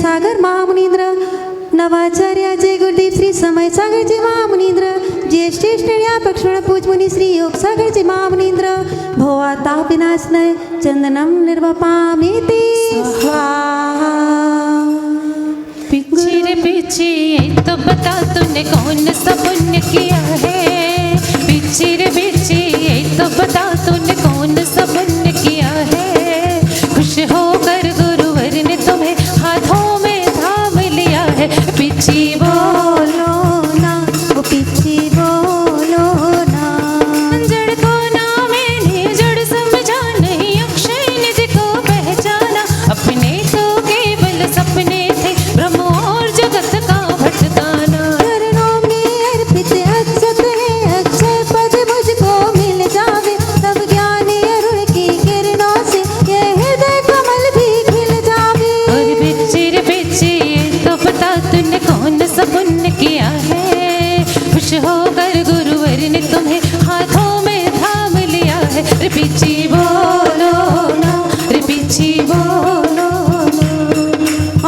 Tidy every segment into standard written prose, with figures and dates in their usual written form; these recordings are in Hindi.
विद्यासागर महामुनींद्र, नवाचार्याचे गुरुदेव श्री समय सागरचे महामुनींद्र, ज्येष्ठ पक्षण पूजमुनी श्री योग सागरचे महामुनींद्र, भवाता विनाशनय चंदनम निर्वपामिति स्वाहा। पीछे रे पीछे तो बता तूने कौन सा पुण्य किया है, पीछे रे पीछे तो बता तूने कौन सा पुण्य किया है। खुश होकर गुरुवर ने तुम्हें हाथों में थाम लिया है। पीछे बोलो ना, वो पीछे बोलो ना, जड़ को ना मैंने जड़ समझा नहीं, अक्षय निधि को पहचाना। अपने तो केवल सपने थे, ब्रह्म और जगत का भटकाना। चरणों में अर्पित अक्षत है, अक्षय पद मुझको मिल जावे, तब ज्ञानी अरुण की किरणों से यह हृदय कमल भी खिल जावे। और पीछे रे पीछे तो बता तूने कौन सा पुण्य किया है। खुश होकर गुरुवर ने तुम्हें हाथों में थाम लिया है। रे पीछे बोलो ना, रे पीछे बोलो ना।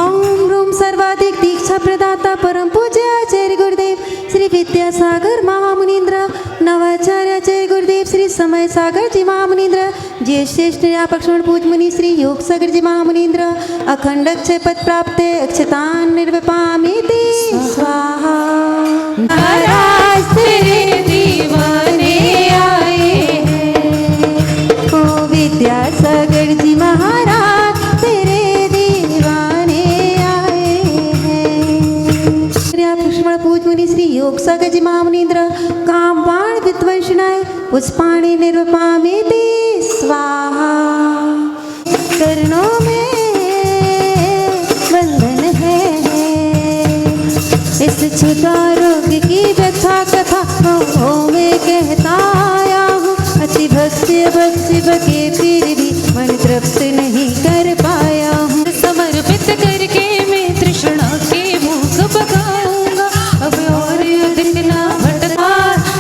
ओम रूम सर्वाधिक दीक्षा प्रदाता परम पूज्य आचार्य गुरुदेव श्री विद्यासागर महामुनींद्र, नवाचार्याचार्य गुरुदेव श्री समय सागर जी महामुनींद्र, ज्येष्ठ पक्षण पूजमुनि श्री योग सागर जी महामुनींद्र, अखंड अक्षय पद प्राप्त अक्षतान निर्वपामिति स्वाहा। महाराज तेरे दीवाने आए हैं, ओ विद्यासागर जी महाराज तेरे दीवाने आए हैं। श्री पूजमुनि श्री योग सागर जी महामुनींद्र, काम बाण विद्वंशनाय पुष्पाणि निर्वपामिति स्वाहा। चरणों में बंधन है, इस छुटा रोग की व्यथा कथा मैं कहता आया हूँ। अति भक्ति बके फिर भी मन तृप्त नहीं कर पाया हूँ। समर्पित करके मैं तृष्णा के भूख भगाऊंगा। अब और अधिक ना भटका,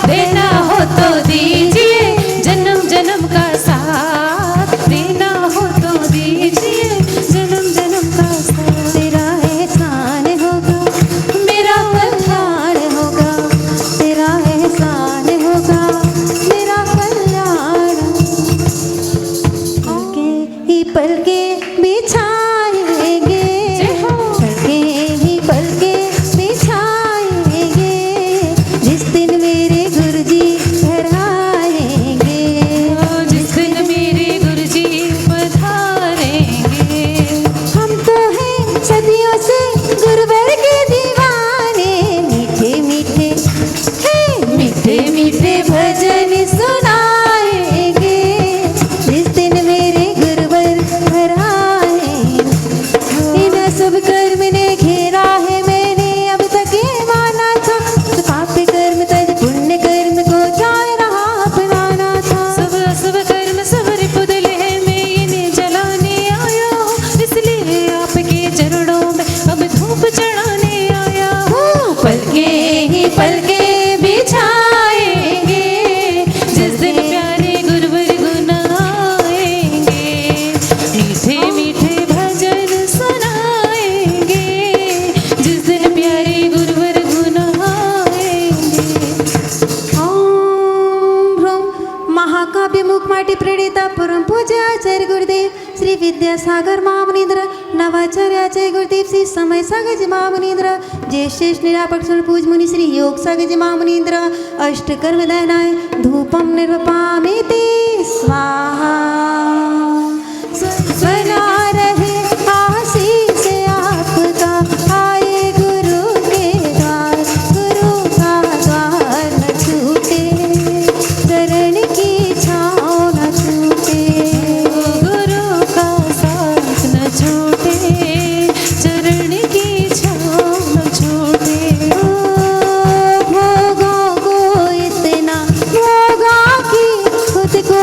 देना हो तो दीजिए जन्म जन्म का साथ, देना हो तो दीजिए जन्म जन्म का साथ। तेरा एहसान होगा, मेरा कल्याण होगा, तेरा एहसान होगा, मेरा कल्याण। पलके बिछाएंगे, पलके ही पलके बिछाएंगे, जिस दिन मेरे गुरुजी घर आएंगे। जिस दिन मेरे गुरुजी पधारेंगे। हम तो हैं सदियों से गुरुवर के दीवाने, मीठे मीठे मीठे मीठे भजन सुनाएंगे, जिस दिन मेरे गुरुवर घर आएंगे। इन शुभ कर्म ने घेरा है, मैंने अब तक ये माना था, पाप कर्म तज पुण्य कर्म को जाए रहा अपनाना था। सब सब कर्म सब रिपुदल है, मैं इन्हें जलाने आया हूँ, इसलिए आपके चरणों में अब धूप चढ़ाने आया हूँ। पलके ही पलके बिछाएंगे, जिस दिन प्यारे गुरुवर गुण आएंगे, मीठे मीठे भजन सुनाएंगे, जिस दिन प्यारे गुरुवर गुण आएंगे। ओम ह्रौं महाकाव्य मुखमाटी प्रणीता परम पूज्य आचार्य गुरुदेव श्री विद्यासागर महामुनींद्र, नवाचार्याचार्य गुरुदेव श्री समय सागर जी महामुनींद्र, ज्येष्ठ निरापक्षण पूजमुनि श्री योग सागर जी महामुनींद्र, अष्टकर्म दहनाय धूपम निर्वपामिति स्वाहा। बना रहे आशीष आपका, आए गुरु के द्वार, गुरु का द्वार न छूटे, चरण की छाँव न छूटे, गुरु का साथ न छूटे, चरण की छाँव न छूटे। भोगों को इतना भोगा कि खुद को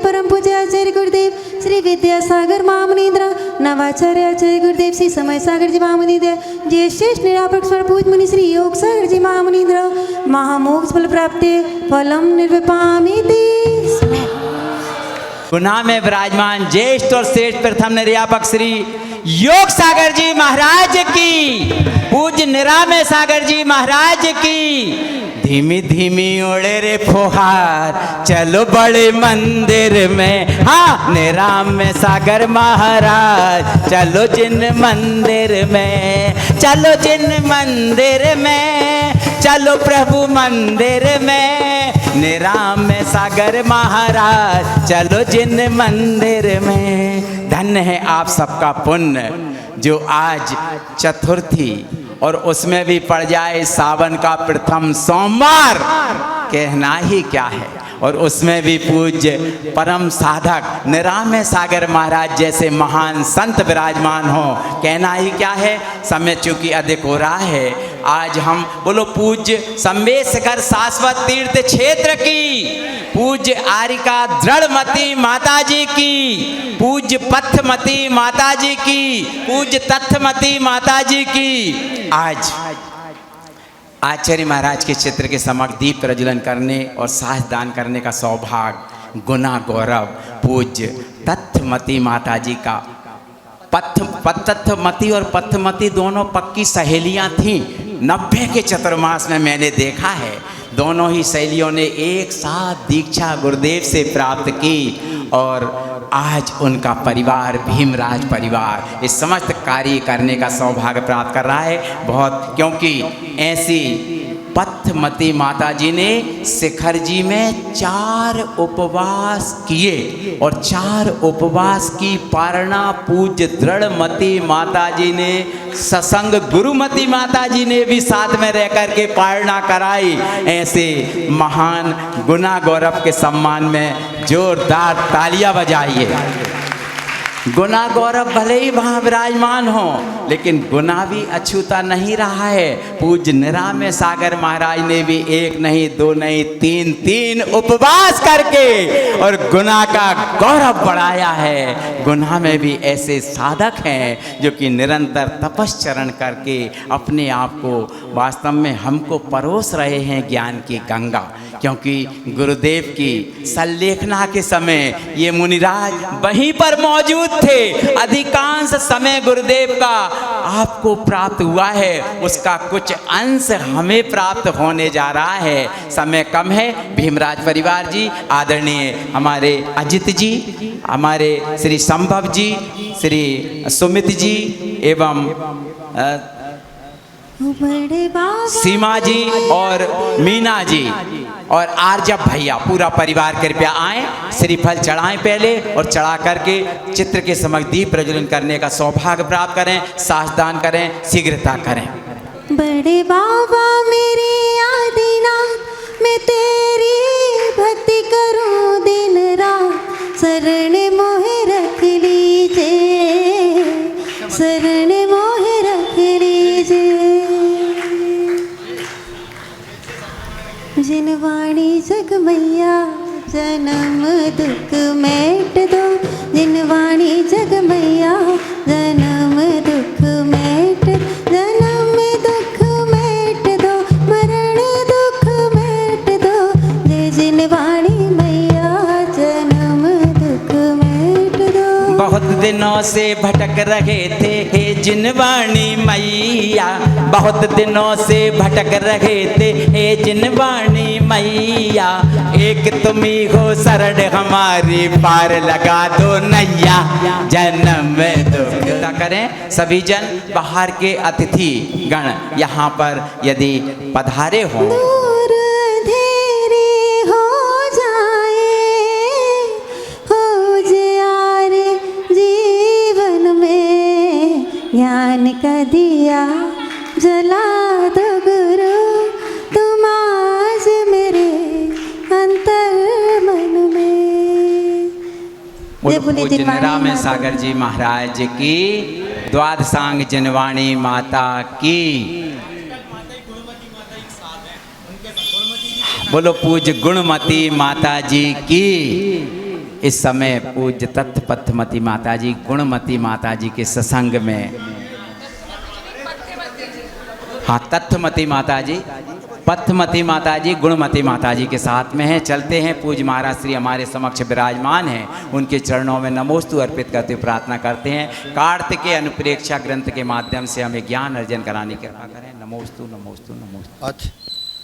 परम पूज्य आचार्य गुरुदेव श्री विद्यासागर महामुनीन्द्र नवाचार्य आचार्य गुरुदेव श्री समय सागर जी महामुनीन्द्र जय श्रेष्ठ निरापक स्वर पूज मुनि श्री योग सागर जी महामुनीन्द्र महामोक्ष फल प्राप्ति फलम निर्विपामिति। गुना में विराजमान ज्येष्ठ और श्रेष्ठ प्रथम निर्यापक श्री योग सागर जी महाराज की, पूज्य निरामय सागर जी महाराज की। धीमी धीमी उड़े रे फुहार चलो बड़े मंदिर में, हाँ निरामय सागर महाराज चलो जिन मंदिर में, चलो जिन मंदिर में, चलो प्रभु मंदिर में, निरामय सागर महाराज चलो जिन मंदिर में। धन्य है आप सबका पुण्य जो आज चतुर्थी और उसमें भी पड़ जाए सावन का प्रथम सोमवार, कहना ही क्या है। और उसमें भी पूज्य परम साधक निरामय सागर महाराज जैसे महान संत विराजमान हो, कहना ही क्या है। समय चूंकि अधिक हो रहा है, आज हम बोलो पूज्य संवेशकर शाश्वत तीर्थ क्षेत्र की, पूज्य आरिका दृढ़मती माता जी की, पूज्य पथमती माता जी की, पूज्य तथमती माता जी की, आज आचार्य महाराज के चित्र के समक्ष दीप प्रज्वलन करने और साथ दान करने का सौभाग्य गुना गौरव पूज्य तथमती माता जी का। तथमती और पथमती दोनों पक्की सहेलियां थीं। 90 के चतुर्मास में मैंने देखा है, दोनों ही सहेलियों ने एक साथ दीक्षा गुरुदेव से प्राप्त की और आज उनका परिवार भीमराज परिवार इस समस्त कार्य करने का सौभाग्य प्राप्त कर रहा है। बहुत क्योंकि ऐसी पथमती माता जी ने शिखर जी में 4 उपवास किए और 4 उपवास की पारणा पूज्य दृढ़मती माता जी ने, सत्संग गुरुमती माता जी ने भी साथ में रह कर के पारणा कराई। ऐसे महान गुना गौरव के सम्मान में जोरदार तालियां बजाइए। गुना गौरव भले ही वहाँ विराजमान हो, लेकिन गुना भी अछूता नहीं रहा है। पूज्य निरामय सागर महाराज ने भी 1 नहीं 2 नहीं 3 उपवास करके और गुना का गौरव बढ़ाया है। गुना में भी ऐसे साधक हैं जो कि निरंतर तपश्चरण करके अपने आप को वास्तव में हमको परोस रहे हैं ज्ञान की गंगा। क्योंकि गुरुदेव की संलेखना के समय ये मुनिराज वहीं पर मौजूद थे। अधिकांश समय गुरुदेव का आपको प्राप्त हुआ है, उसका कुछ अंश हमें प्राप्त होने जा रहा है। समय कम है। भीमराज परिवार जी, आदरणीय हमारे अजित जी, हमारे श्री संभव जी, श्री सुमित जी एवं सीमा जी और मीना जी और आर्जब भैया, पूरा परिवार कृपया आए, श्रीफल चढ़ाएं पहले और चढ़ा करके चित्र के समक्ष दीप प्रज्वलन करने का सौभाग्य प्राप्त करें, सासदान करें, शीघ्रता करें। बड़े बाबा मेरी आदिनाथ, मैं तेरी भक्ति करूं दिन रात, शरण मोहे रख लीजिए, शरण मोहे रख लीजिए। जिनवाणी जग मैया जन्म दुख मेट दो, जिनवाणी जग मैया जन्म दुख मेट, जन्म दुख मेट दो, मरण दुख मेट दो, जय जिनवाणी मैया जन्म दुख मेट दो। बहुत दिनों से भटक रहे थे हे जिनवाणी मैया, बहुत दिनों से भटक रहे थे हे जिनवाणी मैया, एक तुम ही हो शरण हमारी, पार लगा दो नैया, जन्म दुख करें। सभी जन बाहर के अतिथि गण यहाँ पर यदि पधारे हों, दूर अंधेरे हो जाए, हो जाए जीवन में, ज्ञान का दिया जला दो गुरु, तुम आज मेरे अंतर मन में। पूज्य निरामय सागर जी महाराज की, द्वादशांग जिनवाणी माता की। बोलो पूज्य गुणमती माता जी की। इस समय पूज्य तत्पथमती माता जी, गुणमती माता जी के सत्संग में, हाँ तत्वमती माता जी, पथमती माता जी, गुणमती माता जी के साथ में हैं। चलते हैं, पूज्य महाराज श्री हमारे समक्ष विराजमान हैं, उनके चरणों में नमोस्तु अर्पित करते हुए प्रार्थना करते हैं कार्तिकेय अनुप्रेक्षा ग्रंथ के माध्यम से हमें ज्ञान अर्जन कराने की कृपा करें। नमोस्तु नमोस्तु नमोस्तु। अथ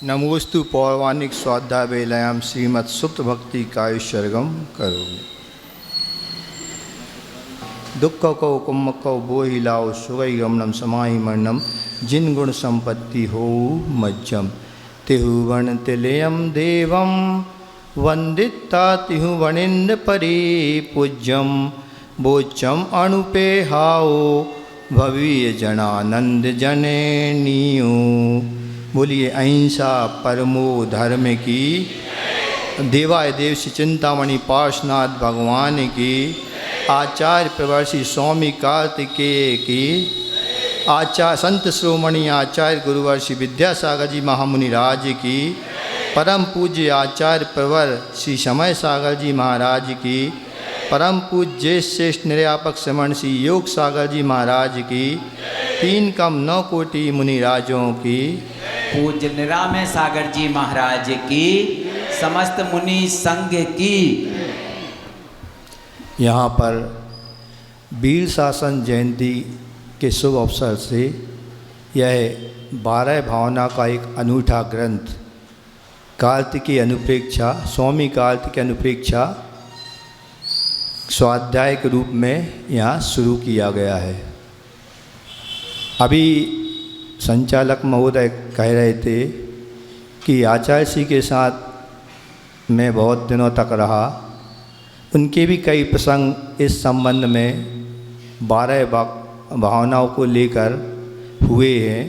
नमोस्तु पौराणिक स्वाध्याय वेलायाम श्रीमद सुप्त भक्ति कायुष्यर्गम करोमि। दुख को कुम्भ को बोहि लाओ सुगई गमनम समाहि मरणम, जिन गुण संपत्ति हो मज्जम, तिहु वर्ण तिलयम देवम वंदिता तिहु वणिंद्र परि पूज्यम, बोचम अणुपे हाओ भवीय जनानंद जननियो। बोलिए अहिंसा परमो धर्म की, देवाय देव श्री चिंतामणि पार्श्वनाथ भगवान की, आचार्य प्रवर्षि स्वामी कार्तिकेय की, आचार्य संत श्रोमणि आचार्य गुरुवर्षि विद्यासागर जी महामुनि राज की, परम पूज्य आचार्य प्रवर श्री समय सागर जी महाराज की, परम पूज्य श्रेष्ठ निर्यापक श्रमण श्री योग सागर जी महाराज की, 3 कम 9 कोटि मुनि राजों की, पूज्य निरामय सागर जी महाराज की, समस्त मुनि संघ की। यहाँ पर वीर शासन जयंती के शुभ अवसर से यह 12 भावना का एक अनूठा ग्रंथ कार्तिकेय अनुप्रेक्षा, स्वामी कार्तिकेय अनुप्रेक्षा स्वाध्याय के रूप में यहाँ शुरू किया गया है। अभी संचालक महोदय कह रहे थे कि आचार्य श्री के साथ मैं बहुत दिनों तक रहा, उनके भी कई प्रसंग इस संबंध में 12 भावनाओं को लेकर हुए हैं।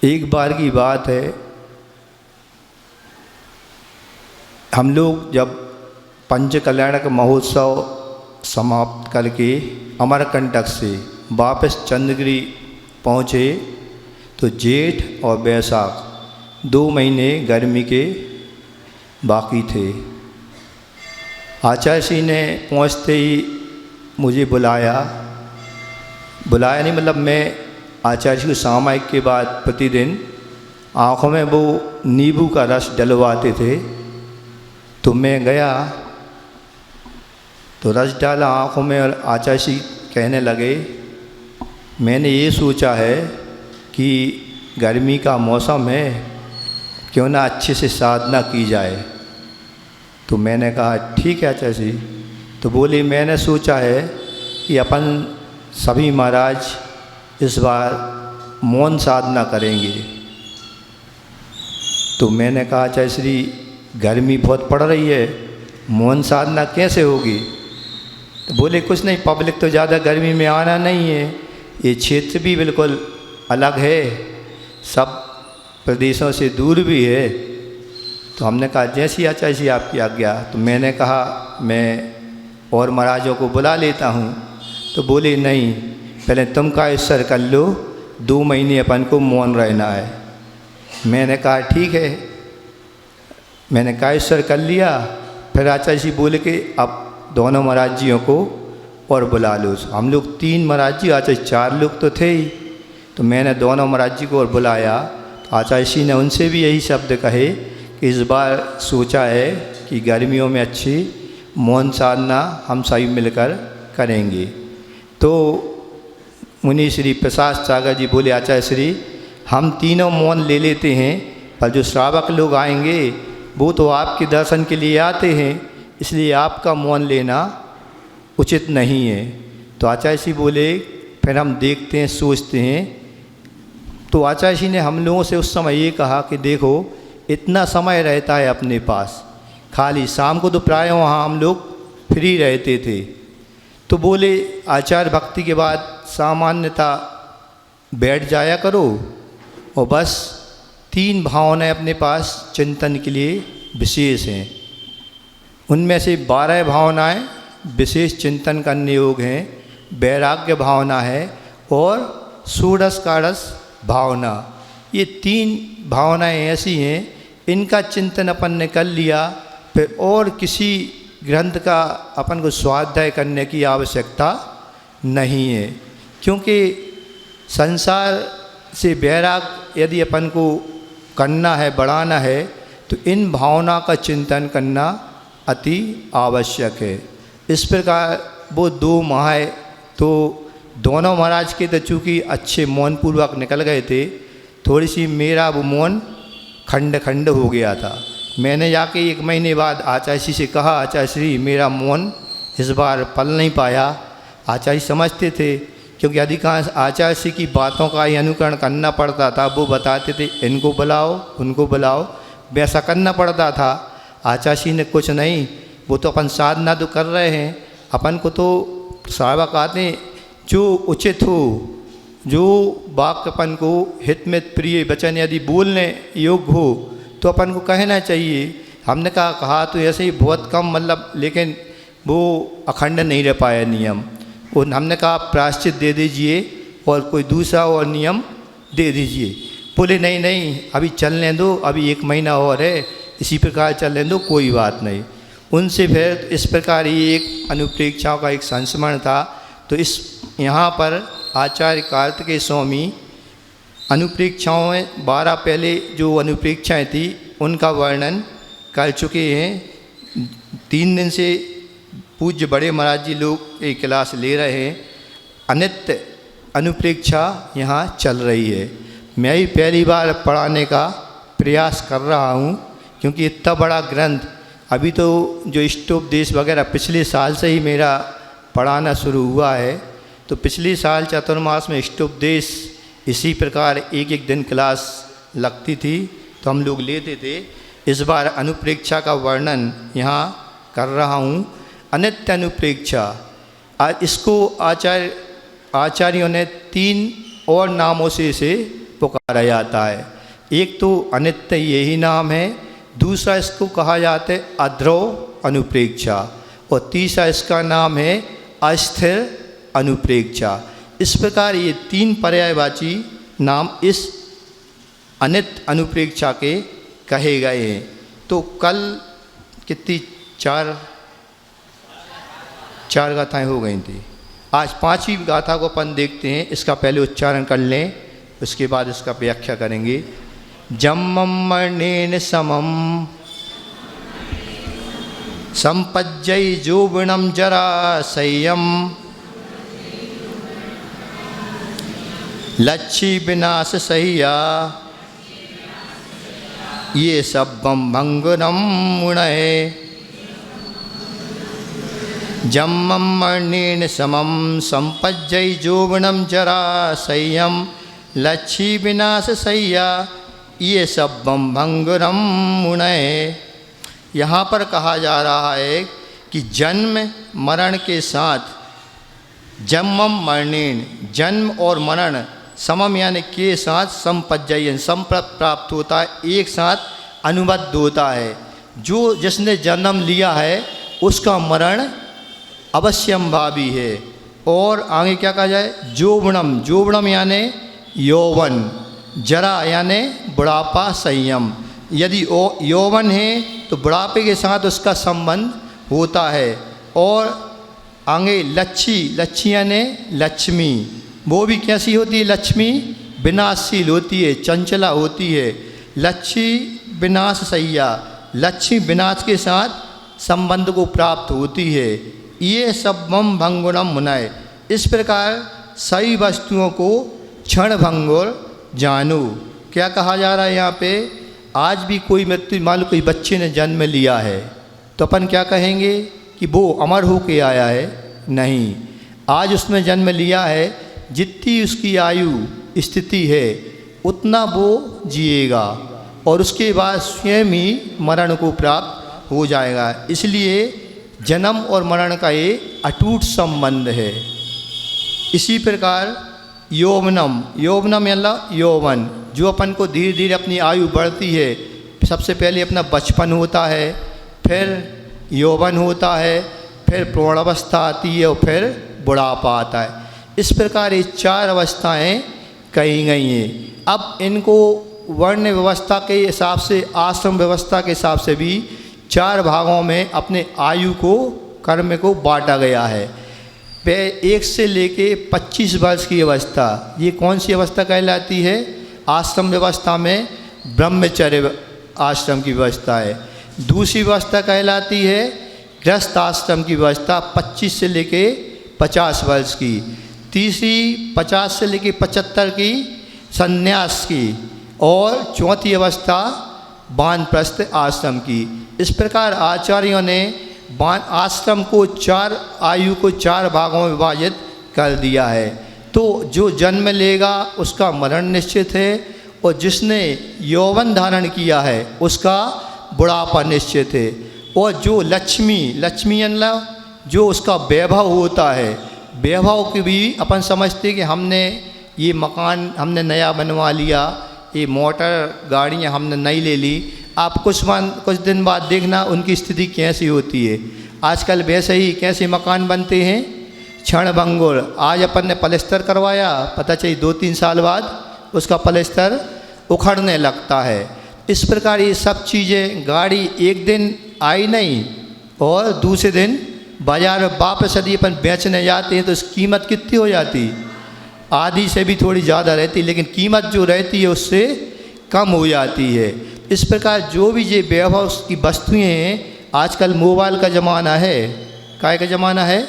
एक बार की बात है, हम लोग जब पंचकल्याणक महोत्सव समाप्त करके अमरकंटक से वापस चंद्रगिरी पहुँचे तो जेठ और बैसाख 2 महीने गर्मी के बाकी थे। आचार्य श्री ने पहुँचते ही मुझे बुलाया नहीं, मतलब मैं आचार्य श्री को सामायिक के बाद प्रतिदिन आँखों में वो नींबू का रस डलवाते थे, तो मैं गया तो रस डाला आँखों में और आचार्य श्री कहने लगे, मैंने ये सोचा है कि गर्मी का मौसम है, क्यों ना अच्छे से साधना की जाए। तो मैंने कहा ठीक है आचार्य जी। तो बोले मैंने सोचा है कि अपन सभी महाराज इस बार मौन साधना करेंगे। तो मैंने कहा आचार्य श्री गर्मी बहुत पड़ रही है, मौन साधना कैसे होगी। तो बोले कुछ नहीं, पब्लिक तो ज़्यादा गर्मी में आना नहीं है, ये क्षेत्र भी बिल्कुल अलग है, सब प्रदेशों से दूर भी है। तो हमने कहा जैसी आचार्य जी आपकी आज्ञा। तो मैंने कहा मैं और महाराजों को बुला लेता हूँ। तो बोले नहीं, पहले तुम कायस्वर कर लो, 2 महीने अपन को मौन रहना है। मैंने कहा ठीक है, मैंने कायस्वर कर लिया। फिर आचार्य जी बोले कि अब दोनों महाराज जियों को और बुला लो। हम लोग 3 महाराज जी, आचार्य 4 लोग तो थे ही। तो मैंने दोनों महाराज जी को और बुलाया। तो आचार्य जी ने उनसे भी यही शब्द कहे कि इस बार सोचा है कि गर्मियों में अच्छी मौन साधना हम सभी मिलकर करेंगे। तो मुनि श्री प्रसाद सागर जी बोले आचार्य श्री हम तीनों मौन ले लेते हैं, पर जो श्रावक लोग आएंगे वो तो आपके दर्शन के लिए आते हैं, इसलिए आपका मौन लेना उचित नहीं है। तो आचार्य जी बोले फिर हम देखते हैं, सोचते हैं। तो आचार्य जी ने हम लोगों से उस समय ये कहा कि देखो इतना समय रहता है अपने पास, खाली शाम को तो प्राय वहाँ हम लोग फ्री रहते थे। तो बोले आचार्य भक्ति के बाद सामान्यता बैठ जाया करो और बस 3 भावनाएं अपने पास चिंतन के लिए विशेष हैं। उनमें से 12 भावनाएं विशेष चिंतन करने योग्य हैं। वैराग्य भावना है और षोडश कारस भावना, ये 3 भावनाएं ऐसी हैं, इनका चिंतन अपन ने कर लिया, फिर और किसी ग्रंथ का अपन को स्वाध्याय करने की आवश्यकता नहीं है, क्योंकि संसार से वैराग यदि अपन को करना है, बढ़ाना है, तो इन भावना का चिंतन करना अति आवश्यक है। इस प्रकार वो दो महाए तो दोनों महाराज के तो चूँकि अच्छे मौन पूर्वक निकल गए थे, थोड़ी सी मेरा वो मौन खंड खंड हो गया था। मैंने जाके 1 महीने बाद आचार्य श्री से कहा, आचार्य श्री मेरा मौन इस बार पल नहीं पाया। आचार्य समझते थे, क्योंकि अधिकांश आचार्य श्री की बातों का ही अनुकरण करना पड़ता था। वो बताते थे इनको बुलाओ, उनको बुलाओ, वैसा करना पड़ता था। आचार्य श्री ने कुछ नहीं, वो तो अपन साधना तो कर रहे हैं, अपन को तो साहबा कहते हैं जो उचित हो, जो वाक्य अपन को हित में प्रिय वचन यदि बोलने योग्य हो तो अपन को कहना चाहिए। हमने कहा तो ऐसे ही बहुत कम, मतलब लेकिन वो अखंड नहीं रह पाया नियम। और हमने कहा प्रायश्चित दे दीजिए और कोई दूसरा और नियम दे दीजिए। बोले नहीं नहीं अभी चलने दो, अभी 1 महीना और है, इसी प्रकार चलने दो, कोई बात नहीं। उनसे फिर इस प्रकार ही एक अनुप्रेक्षाओं का एक संस्मरण था। तो इस यहाँ पर आचार्य कार्तिकेय स्वामी अनुप्रेक्षाओं में 12 पहले जो अनुप्रेक्षाएँ थी उनका वर्णन कर चुके हैं। 3 दिन से पूज्य बड़े महाराज जी लोग एक क्लास ले रहे हैं। अनित्य अनुप्रेक्षा यहाँ चल रही है। मैं ही पहली बार पढ़ाने का प्रयास कर रहा हूँ, क्योंकि इतना बड़ा ग्रंथ, अभी तो जो इष्टोपदेश वगैरह पिछले साल से ही मेरा पढ़ाना शुरू हुआ है। तो पिछले साल चातुर्मास में इष्टोपदेश इसी प्रकार एक दिन क्लास लगती थी, तो हम लोग लेते थे। इस बार अनुप्रेक्षा का वर्णन यहाँ कर रहा हूँ। अनित्य अनुप्रेक्षा, इसको आचार्यों ने 3 और नामों से इसे पुकारा जाता है। एक तो अनित्य यही नाम है, दूसरा इसको कहा जाता है अध्रुव अनुप्रेक्षा, और तीसरा इसका नाम है अस्थिर अनुप्रेक्षा। इस प्रकार ये 3 पर्यायवाची नाम इस अनित्य अनुप्रेक्षा के कहे गए हैं। तो कल कितनी 4 गाथाएँ हो गई थी, आज 5वीं गाथा को अपन देखते हैं। इसका पहले उच्चारण कर लें, उसके बाद इसका व्याख्या करेंगे। जम्मम मर्णेन समम संपज्जय जोबणम जरासय्यम लच्छी विनाश सह्या ये सब्बम भंगुरम मुणये। जम्मम मर्णेन समम संपज्जय जोबणम जरासय्यम लच्छी विनाश सह्या ये सब्बम भंगुरम मुणये। यहाँ पर कहा जा रहा है कि जन्म मरण के साथ, जन्मम मरणेन, जन्म और मरण समम यानी के साथ, संपज्जयन संप्राप्त होता है, एक साथ अनुबद्ध होता है। जो जिसने जन्म लिया है उसका मरण अवश्यंभावी है। और आगे क्या कहा जाए, जोबणम, जोबणम यानी यौवन, जरा यानी बुढ़ापा, संयम। यदि यौवन है तो बुढ़ापे के साथ उसका संबंध होता है। और आगे लच्छी, लच्छी यानी लक्ष्मी, वो भी कैसी होती है, लक्ष्मी विनाशशील होती है, चंचला होती है। लच्छी विनाश सैया, लक्ष्मी विनाश के साथ संबंध को प्राप्त होती है। ये सब्बम भंगुरम मुनय, इस प्रकार सही वस्तुओं को क्षण भंगुर जानो। क्या कहा जा रहा है यहाँ पे, आज भी कोई मृत्यु, मान लो कोई बच्चे ने जन्म लिया है तो अपन क्या कहेंगे कि वो अमर होके आया है? नहीं, आज उसने जन्म लिया है, जितनी उसकी आयु स्थिति है उतना वो जिएगा और उसके बाद स्वयं ही मरण को प्राप्त हो जाएगा। इसलिए जन्म और मरण का ये अटूट संबंध है। इसी प्रकार यौवनम, यौवनम यानी यौवन, जो अपन को धीरे धीरे अपनी आयु बढ़ती है। सबसे पहले अपना बचपन होता है, फिर यौवन होता है, फिर प्रौढ़ावस्था आती है और फिर बुढ़ापा आता है। इस प्रकार ये 4 अवस्थाएं कही गई हैं। अब इनको वर्ण व्यवस्था के हिसाब से, आश्रम व्यवस्था के हिसाब से भी 4 भागों में अपने आयु को, कर्म को बांटा गया है। 1 से लेके 25 वर्ष की अवस्था, ये कौन सी अवस्था कहलाती है? आश्रम व्यवस्था में ब्रह्मचर्य आश्रम की व्यवस्था है। दूसरी व्यवस्था कहलाती है गृहस्थ आश्रम की व्यवस्था, 25 से लेके 50 वर्ष की। तीसरी 50 से लेके 75 की संन्यास की, और चौथी अवस्था वानप्रस्थ आश्रम की। इस प्रकार आचार्यों ने आश्रम को 4 आयु को 4 भागों में विभाजित कर दिया है। तो जो जन्म लेगा उसका मरण निश्चित है, और जिसने यौवन धारण किया है उसका बुढ़ापा निश्चित है। और जो लक्ष्मी जो उसका वैभव होता है, वैभव की भी अपन समझते कि हमने ये मकान हमने नया बनवा लिया, ये मोटर गाड़ियाँ हमने नई ले ली। आप कुछ दिन बाद देखना उनकी स्थिति कैसी होती है। आजकल वैसे ही कैसे मकान बनते हैं, क्षणभंगुर। आज अपन ने पलस्तर करवाया, पता चली 2-3 साल बाद उसका पलस्तर उखड़ने लगता है। इस प्रकार ये सब चीज़ें, गाड़ी एक दिन आई नहीं और दूसरे दिन बाजार में वापस यदि अपन बेचने जाते हैं तो इसकी कीमत कितनी हो जाती? आधी से भी थोड़ी ज़्यादा रहती, लेकिन कीमत जो रहती है उससे कम हो जाती है। इस प्रकार जो भी ये वैभव की वस्तुएँ हैं, आजकल मोबाइल का ज़माना है, काय का ज़माना है,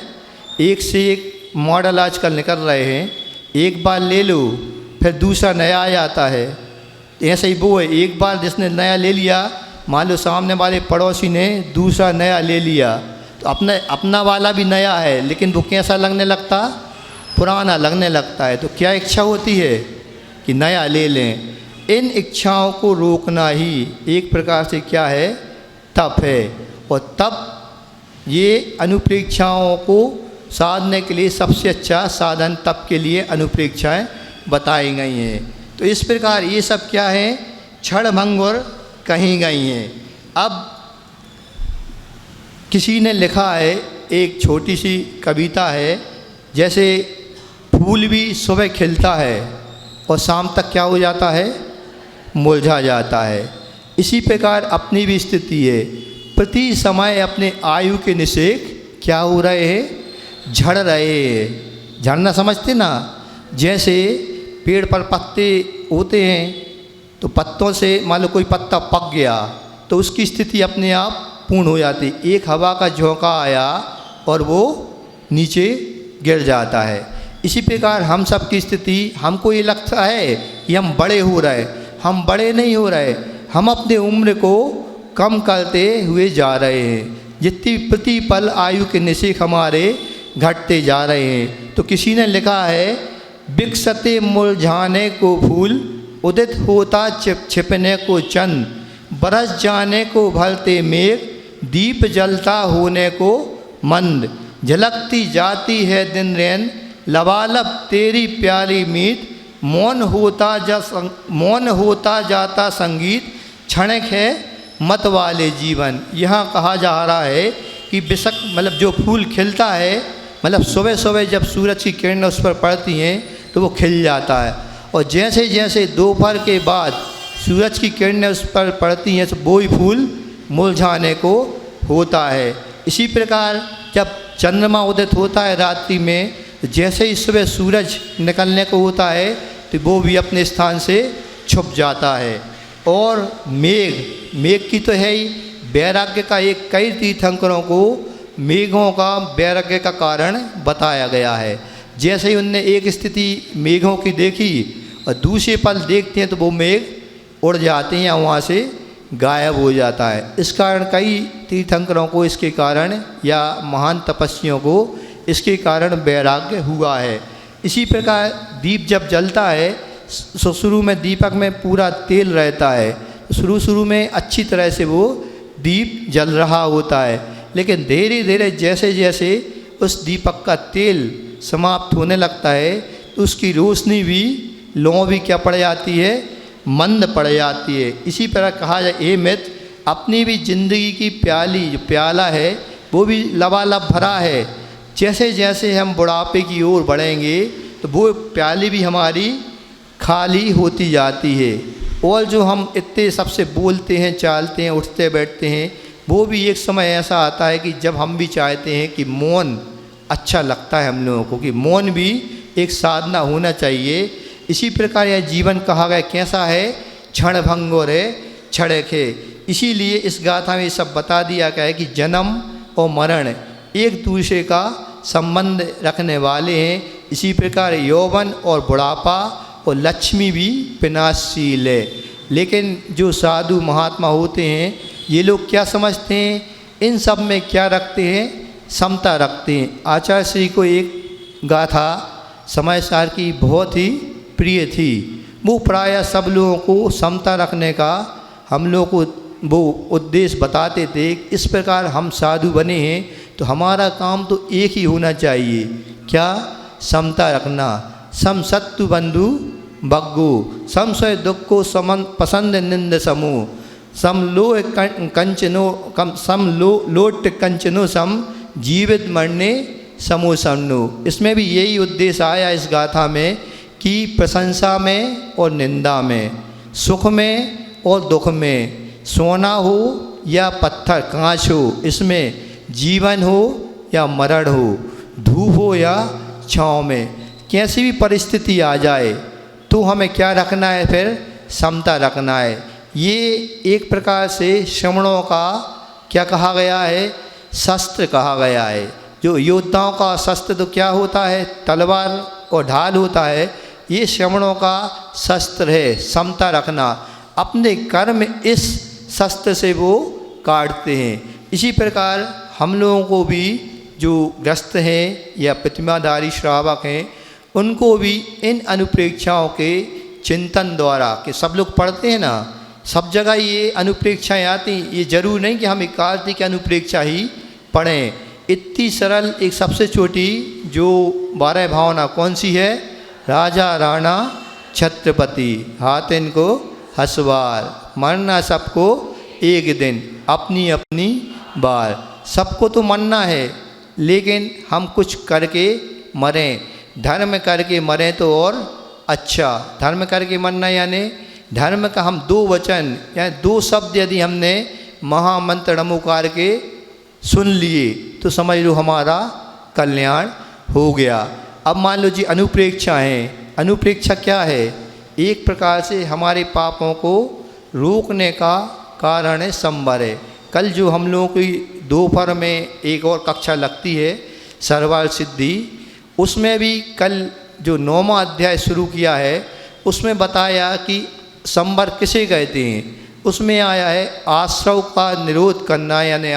एक से एक मॉडल आजकल निकल रहे हैं। एक बार ले लो फिर दूसरा नया आ जाता है। ऐसे ही वो है, एक बार जिसने नया ले लिया, मान लो सामने वाले पड़ोसी ने दूसरा नया ले लिया, तो अपना वाला भी नया है, लेकिन वो कैसा लगने लगता? पुराना लगने लगता है। तो क्या इच्छा होती है कि नया ले लें। इन इच्छाओं को रोकना ही एक प्रकार से क्या है? तप है। और तप ये अनुप्रेक्षाओं को साधने के लिए सबसे अच्छा साधन तप के लिए अनुप्रेक्षाएँ बताई गई हैं। तो इस प्रकार ये सब क्या है? क्षणभंगुर कही गई हैं। अब किसी ने लिखा है, एक छोटी सी कविता है, जैसे फूल भी सुबह खिलता है और शाम तक क्या हो जाता है? मुरझा जाता है। इसी प्रकार अपनी भी स्थिति है। प्रति समय अपने आयु के निषेक क्या हो रहे हैं? झड़ रहे हैं। झड़ना समझते ना? जैसे पेड़ पर पत्ते होते हैं तो पत्तों से मान लो कोई पत्ता पक गया तो उसकी स्थिति अपने आप पूर्ण हो जाती। एक हवा का झोंका आया और वो नीचे गिर जाता है। इसी प्रकार हम सब की स्थिति, हमको ये लगता है कि हम बड़े हो रहे, हम बड़े नहीं हो रहे, हम अपने उम्र को कम करते हुए जा रहे हैं। जितनी प्रति पल आयु के निषेक हमारे घटते जा रहे हैं। तो किसी ने लिखा है, बिकसते मुरझाने को फूल, उदित होता छिपने को चंद, बरस जाने को भलते मेघ, दीप जलता होने को मंद, झलकती जाती है दिन रैन, लबालब तेरी प्यारी मीत, मौन होता जाता संगीत, क्षणिक है मत वाले जीवन। यहाँ कहा जा रहा है कि बेशक मतलब जो फूल खिलता है, मतलब सुबह सुबह जब सूरज की किरणें उस पर पड़ती हैं तो वो खिल जाता है, और जैसे जैसे दोपहर के बाद सूरज की किरणें उस पर पड़ती हैं तो वो ही फूल मुरझाने को होता है। इसी प्रकार जब चंद्रमा उदित होता है रात्रि में, जैसे ही सुबह सूरज निकलने को होता है तो वो भी अपने स्थान से छुप जाता है। और मेघ की तो है ही वैराग्य का एक, कई तीर्थंकरों को मेघों का वैराग्य का कारण बताया गया है। जैसे ही उनने एक स्थिति मेघों की देखी और दूसरे पल देखते हैं तो वो मेघ उड़ जाते हैं या वहाँ से गायब हो जाता है। इस कारण कई तीर्थंकरों को इसके कारण या महान तपस्वियों को इसके कारण वैराग्य हुआ है। इसी प्रकार दीप जब जलता है, शुरू में दीपक में पूरा तेल रहता है, शुरू में अच्छी तरह से वो दीप जल रहा होता है, लेकिन धीरे धीरे जैसे जैसे उस दीपक का तेल समाप्त होने लगता है तो उसकी रोशनी भी, लौ भी क्या पड़ जाती है? मंद पड़ जाती है। इसी तरह कहा जाए, ये मित्र अपनी भी जिंदगी की प्याली, जो प्याला है वो भी लबालब भरा है। जैसे जैसे हम बुढ़ापे की ओर बढ़ेंगे तो वो प्याली भी हमारी खाली होती जाती है। और जो हम इतने सबसे बोलते हैं, चालते हैं, उठते बैठते हैं, वो भी एक समय ऐसा आता है कि जब हम भी चाहते हैं कि मौन अच्छा लगता है हम लोगों को, कि मौन भी एक साधना होना चाहिए। इसी प्रकार यह जीवन कहा गया कैसा है, क्षण भंगुर है क्षणिक है। इसीलिए इस गाथा में ये सब बता दिया गया है कि जन्म और मरण एक दूसरे का संबंध रखने वाले हैं। इसी प्रकार यौवन और बुढ़ापा और लक्ष्मी भी विनाशशील है। लेकिन जो साधु महात्मा होते हैं ये लोग क्या समझते हैं, इन सब में क्या रखते हैं, समता रखते हैं। आचार्य श्री को एक गाथा समय सार की बहुत ही प्रिय थी। वो प्रायः सब लोगों को समता रखने का हम लोग को वो उद्देश्य बताते थे। इस प्रकार हम साधु बने हैं तो हमारा काम तो एक ही होना चाहिए, क्या, समता रखना। सम सत्तु बंधु बग्गु सम स्वय दुख को समन पसंद निंद समूह सम लो कंचनो सम लोट कंचनो सम जीवित मरने समूह सन्नु। इसमें भी यही उद्देश्य आया इस गाथा में कि प्रशंसा में और निंदा में, सुख में और दुख में, सोना हो या पत्थर कांच हो, इसमें जीवन हो या मरण हो, धूप हो या छाँव में, कैसी भी परिस्थिति आ जाए तो हमें क्या रखना है, फिर समता रखना है। ये एक प्रकार से श्रमणों का क्या कहा गया है, शस्त्र कहा गया है। जो योद्धाओं का शस्त्र तो क्या होता है, तलवार और ढाल होता है। ये श्रमणों का शस्त्र है, समता रखना। अपने कर्म इस शस्त्र से वो काटते हैं। इसी प्रकार हम लोगों को भी जो ग्रस्त हैं या प्रतिमाधारी श्रावक हैं उनको भी इन अनुप्रेक्षाओं के चिंतन द्वारा, कि सब लोग पढ़ते हैं ना, सब जगह ये अनुप्रेक्षाएँ आती। ये जरूर नहीं कि हम एकादशी की अनुप्रेक्षा ही पढ़ें। इतनी सरल एक सबसे छोटी जो 12 भावना कौन सी है, राजा राणा छत्रपति हाथ इनको हसवार, मरना सबको एक दिन अपनी अपनी बार। सबको तो मरना है लेकिन हम कुछ करके मरें, धर्म करके मरें तो और अच्छा। धर्म करके मरना यानी धर्म का हम 2 वचन या 2 शब्द यदि हमने महामंत्र नमोकार के सुन लिए तो समझ लो हमारा कल्याण हो गया। अब मान लो जी अनुप्रेक्षा है। अनुप्रेक्षा क्या है, एक प्रकार से हमारे पापों को रोकने का कारण है संवर है। कल जो हम लोगों की दोपहर में एक और कक्षा लगती है सर्वाल सिद्धि, उसमें भी कल जो 9वां अध्याय शुरू किया है उसमें बताया कि संवर किसे कहते हैं। उसमें आया है आश्रव का निरोध करना, यानी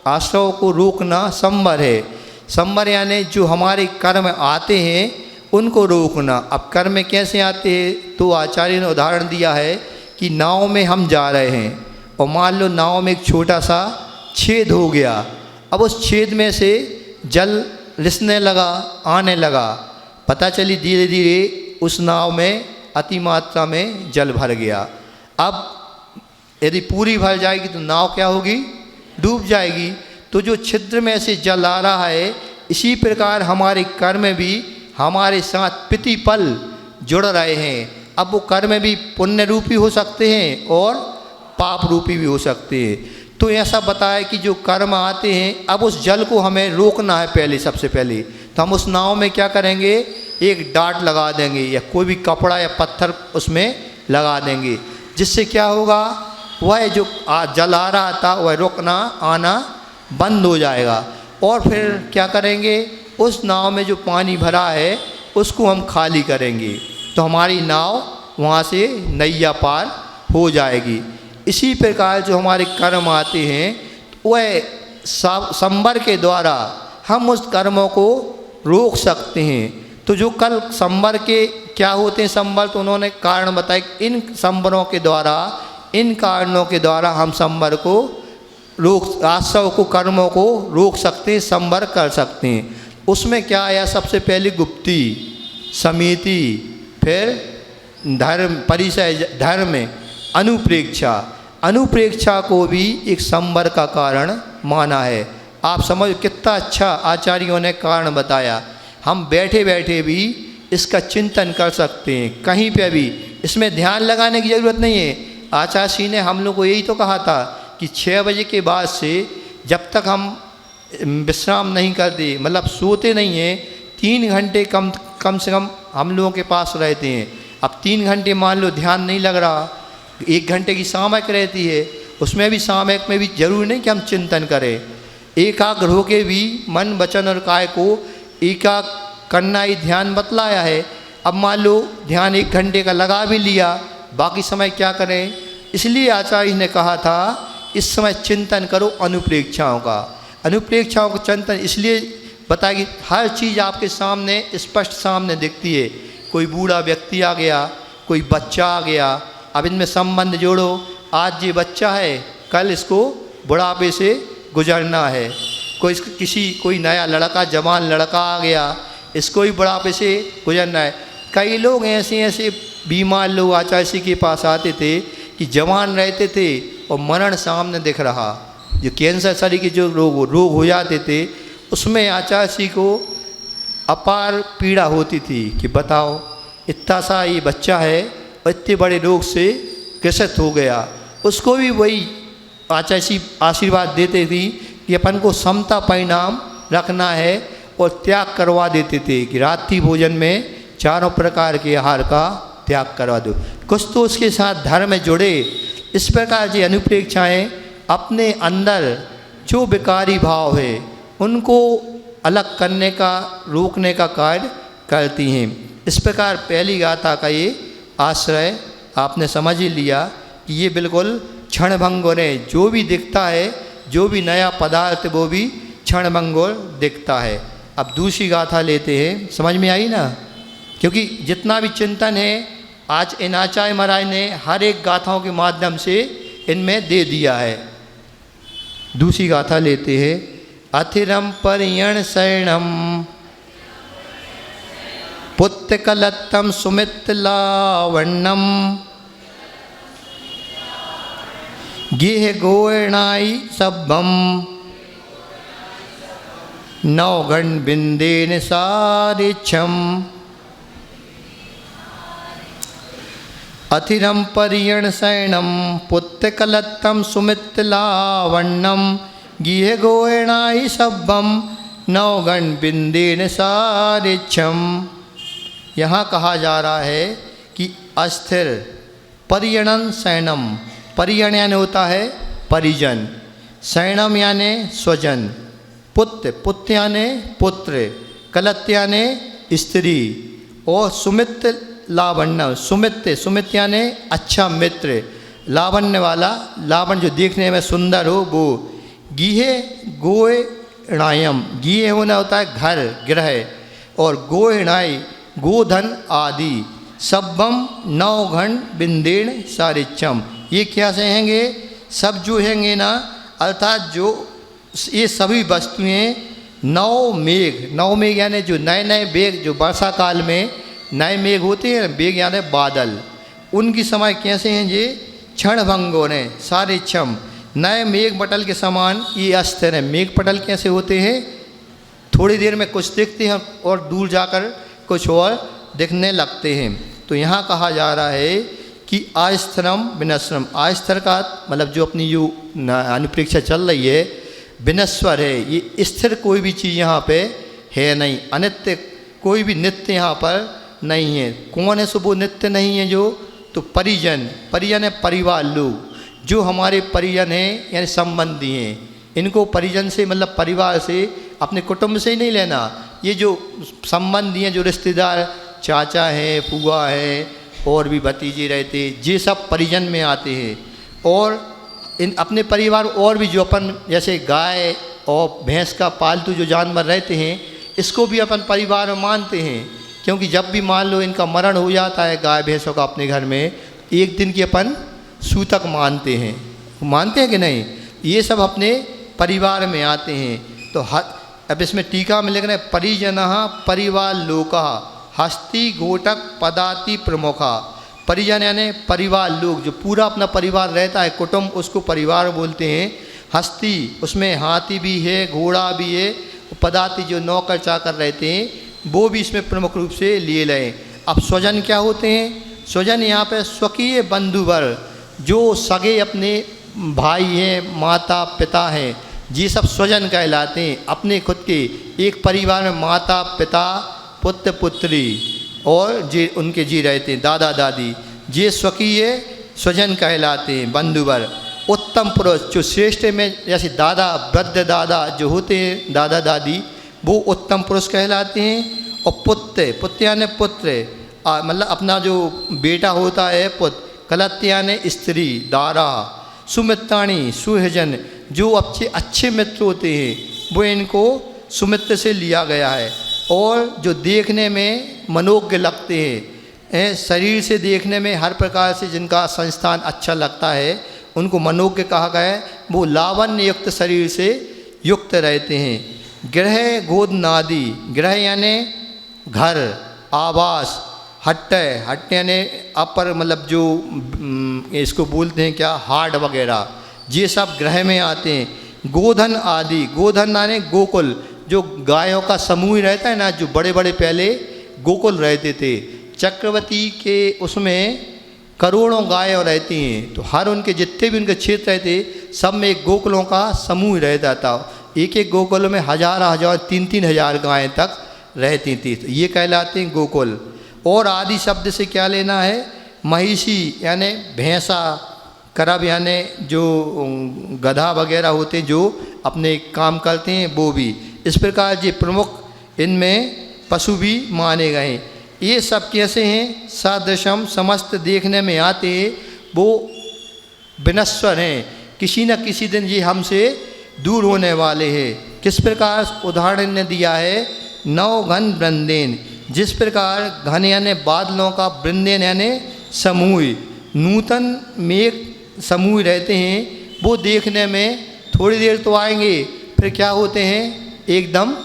आश्रव को रोकना संवर है। संवर यानी जो हमारे कर्म आते हैं उनको रोकना। अब कर्म कैसे आते हैं तो आचार्य ने उदाहरण दिया है कि नाव में हम जा रहे हैं और मान लो नाव में एक छोटा सा छेद हो गया। अब उस छेद में से जल रिसने लगा, आने लगा। पता चली धीरे धीरे उस नाव में अति मात्रा में जल भर गया। अब यदि पूरी भर जाएगी तो नाव क्या होगी, डूब जाएगी। तो जो छिद्र में से जल आ रहा है, इसी प्रकार हमारे कर्म भी हमारे साथ प्रतिपल जुड़ रहे हैं। अब वो कर्म भी पुण्य रूपी हो सकते हैं और पाप रूपी भी हो सकते हैं। तो ऐसा बताया कि जो कर्म आते हैं, अब उस जल को हमें रोकना है। पहले सबसे पहले तो हम उस नाव में क्या करेंगे, एक डाट लगा देंगे या कोई भी कपड़ा या पत्थर उसमें लगा देंगे, जिससे क्या होगा, वह जो जल आ रहा था वह रुकना आना बंद हो जाएगा। और फिर क्या करेंगे, उस नाव में जो पानी भरा है उसको हम खाली करेंगे तो हमारी नाव वहाँ से नैया पार हो जाएगी। इसी प्रकार जो हमारे कर्म आते हैं वह संवर के द्वारा हम उस कर्मों को रोक सकते हैं। तो जो कल संवर के क्या होते हैं, संवर तो उन्होंने कारण बताए, इन संवरों के द्वारा, इन कारणों के द्वारा हम संवर को रोक, आश्रव को, कर्मों को रोक सकते हैं, संवर कर सकते हैं। उसमें क्या आया, सबसे पहले गुप्ती, समिति, फिर धर्म, परिचय, धर्म, अनुप्रेक्षा। अनुप्रेक्षा को भी एक संवर का कारण माना है। आप समझ कितना अच्छा आचार्यों ने कारण बताया। हम बैठे बैठे भी इसका चिंतन कर सकते हैं, कहीं पे भी इसमें ध्यान लगाने की ज़रूरत नहीं है। आचार्य ने हम लोग को यही तो कहा था कि कि 6 बजे के बाद से जब तक हम विश्राम नहीं करते, मतलब सोते नहीं हैं, 3 घंटे कम से कम हम लोगों के पास रहते हैं। अब 3 घंटे मान लो ध्यान नहीं लग रहा, 1 घंटे की सामयिक रहती है, उसमें भी सामयिक में भी जरूरी नहीं कि हम चिंतन करें। एकाग्र होके भी मन वचन और काय को एकाग्र करना ही ध्यान बतलाया है। अब मान लो ध्यान 1 घंटे का लगा भी लिया, बाकी समय क्या करें? इसलिए आचार्य ने कहा था इस समय चिंतन करो अनुप्रेक्षाओं का। अनुप्रेक्षाओं का चिंतन इसलिए बताया कि हर चीज़ आपके सामने स्पष्ट सामने दिखती है। कोई बूढ़ा व्यक्ति आ गया, कोई बच्चा आ गया, अब इनमें संबंध जोड़ो। आज ये बच्चा है, कल इसको बुढ़ापे से गुजरना है। कोई नया लड़का, जवान लड़का आ गया, इसको भी बुढ़ापे से गुजरना है। कई लोग ऐसे बीमार लोग आचार्य के पास आते थे कि जवान रहते थे और मरण सामने दिख रहा। जो कैंसर शरीर के जो रोग हो जाते थे, उसमें आचार्य को अपार पीड़ा होती थी कि बताओ इतना सा ये बच्चा है और इतने बड़े रोग से ग्रसित हो गया। उसको भी वही आचार्य आशीर्वाद देते थी कि अपन को समता परिणाम रखना है और त्याग करवा देते थे कि रात्रि भोजन में 4 प्रकार के आहार का त्याग करवा दो। कुछ तो उसके साथ धर्म जुड़े। इस प्रकार की अनुप्रेक्षाएँ अपने अंदर जो विकारी भाव है उनको अलग करने का, रोकने का कार्य करती हैं। इस प्रकार पहली गाथा का ये आश्रय आपने समझ ही लिया कि ये बिल्कुल क्षणभंगुर है। जो भी दिखता है, जो भी नया पदार्थ, वो भी क्षणभंगुर दिखता है। अब दूसरी गाथा लेते हैं, समझ में आई ना? क्योंकि जितना भी चिंतन है आज इन आचार्य महाराज ने हर एक गाथाओं के माध्यम से इनमें दे दिया है। दूसरी गाथा लेते हैं। अथिरम परियण शरणम पुत्रकलत्तम सुमितलावण्णम गेह गोयणाई सब्बम नवगण बिंदेन सारिच्छम। अथिरम परियण शरणम पुत्रकलत्तम सुमितलावण्णम गीह गोयणाई सब्बम नवगण बिंदेन सारिच्छम। यहाँ कहा जा रहा है कि अस्थिर परियणन शरणम। परियण यानी होता है परिजन, शरणम यानी स्वजन, पुत्र यानी पुत्र, कलत यानी स्त्री, और सुमित लावण्य, सुमित यानी अच्छा मित्र, लावण्य वाला, लावण्य जो देखने में सुंदर हो वो। गीहे गोयणायम, गीहे होना होता है घर गृह, और गोयणाई गोधन आदि, सब्बम नवघन बिंदेण सारिच्छम। ये क्या सहेंगे? सब जो हैंगे ना, अर्थात जो ये सभी वस्तुएं नव मेघ यानी जो नए नए मेघ, जो वर्षा काल में नए मेघ होते हैं, मेघ यानी बादल, उनकी समय कैसे हैं? ये क्षणभंगुर हैं, सारिच्छम, नए मेघ पटल के समान ये अस्थिर हैं। मेघ पटल कैसे होते हैं? थोड़ी देर में कुछ दिखते हैं और दूर जाकर कुछ और दिखने लगते हैं। तो यहाँ कहा जा रहा है कि आस्थिरम विनश्वरम। आस्थिर का मतलब जो अपनी जो अनुप्रेक्षा चल रही है, विनश्वर है, ये स्थिर कोई भी चीज़ यहाँ पे है नहीं। अनित्य कोई भी नित्य यहाँ पर नहीं है। कौन है सो वो नित्य नहीं है? जो तो परिजन है परिवार लोग, जो हमारे परिजन हैं यानी संबंधी हैं। इनको परिजन से मतलब परिवार से, अपने कुटुंब से ही नहीं लेना। ये जो संबंधी हैं, जो रिश्तेदार, चाचा हैं, फूआ हैं, और भी भतीजे रहते, ये सब परिजन में आते हैं। और इन अपने परिवार और भी जो अपन जैसे गाय और भैंस का पालतू जो जानवर रहते हैं, इसको भी अपन परिवार में मानते हैं। क्योंकि जब भी मान लो इनका मरण हो जाता है गाय भैंसों का अपने घर में, एक दिन की अपन सूतक मानते हैं कि नहीं? ये सब अपने परिवार में आते हैं। तो अब इसमें टीका में लिख रहे हैं परिजनः परिवार लोका हस्ती घोटक पदाति प्रमुखा। परिजन यानी परिवार लोग, जो पूरा अपना परिवार रहता है, कुटुंब, उसको परिवार बोलते हैं। हस्ती उसमें हाथी भी है, घोड़ा भी है, पदाति जो नौकर चाकर रहते हैं वो भी इसमें प्रमुख रूप से लिए गए। अब स्वजन क्या होते हैं? स्वजन यहाँ पे स्वकीय बंधुवर, जो सगे अपने भाई हैं, माता पिता हैं, ये सब स्वजन कहलाते हैं। अपने खुद के एक परिवार में माता पिता पुत्र पुत्री और जे उनके जी रहते हैं, दादा दादी, ये स्वकीय स्वजन कहलाते हैं, बंधुवर। उत्तम पुरुष जो श्रेष्ठ में, जैसे दादा वृद्ध दादा जो होते हैं दादा दादी, वो उत्तम पुरुष कहलाते हैं। और पुत्र, पुत्र यानी पुत्र, मतलब अपना जो बेटा होता है पुत्र। कलत्र यानी स्त्री, दारा। सुमित्राणी सुहृजन, जो अच्छे मित्र होते हैं वो इनको सुमित्र से लिया गया है। और जो देखने में मनोज्ञ लगते हैं, शरीर से देखने में हर प्रकार से जिनका संस्थान अच्छा लगता है उनको मनोज्ञ कहा गया है। वो लावण्य युक्त शरीर से युक्त रहते हैं। गृह गोदनादि, गृह यानी घर, आवास। हट्ट, हट्ट यानी अपर, मतलब जो इसको बोलते हैं क्या, हार्ड वगैरह, ये सब ग्रह में आते हैं। गोधन आदि, गोधन यानी गोकुल, जो गायों का समूह रहता है ना, जो बड़े बड़े पहले गोकुल रहते थे। चक्रवर्ती के उसमें करोड़ों गायें रहती हैं, तो हर उनके जितने भी उनके क्षेत्र रहते सब में एक गोकुलों का समूह रहता था। एक एक गोकुल में हजार 3-3 हजार गायें तक रहती थी, तो ये कहलाते हैं गोकुल। और आदि शब्द से क्या लेना है, महिषी यानी भैंसा, करब यानी जो गधा वगैरह होते जो अपने काम करते हैं वो भी। इस प्रकार ये प्रमुख इनमें पशु भी माने गए हैं। ये सब कैसे हैं, सदृशम, समस्त देखने में आते हैं, वो विनश्वर हैं, किसी न किसी दिन ये हमसे दूर होने वाले हैं। किस प्रकार उदाहरण ने दिया है, नौ घन वृंदेन, जिस प्रकार घन यानी बादलों का, वृंदेन यानी समूह, नूतन मेघ समूह रहते हैं, वो देखने में थोड़ी देर तो आएंगे, फिर क्या होते हैं, एकदम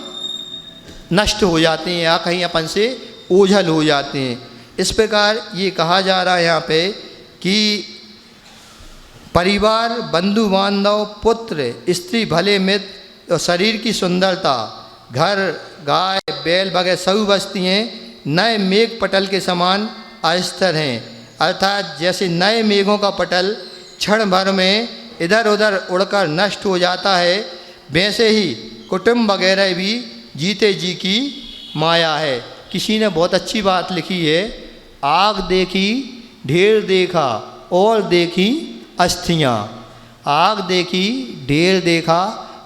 नष्ट हो जाते हैं या कहीं अपन से ओझल हो जाते हैं। इस प्रकार ये कहा जा रहा है यहाँ पे कि परिवार, बंधु बांधव, पुत्र स्त्री, भले मित्र और शरीर की सुंदरता, घर गाय बैल वगैरह सभी वस्तुएँ नए मेघ पटल के समान अस्थिर हैं। अर्थात जैसे नए मेघों का पटल क्षण भर में इधर उधर उड़कर नष्ट हो जाता है, वैसे ही कुटुंब वगैरह भी जीते जी की माया है। किसी ने बहुत अच्छी बात लिखी है, आग देखी ढेर देखा और देखी अस्थियाँ। आग देखी ढेर देखा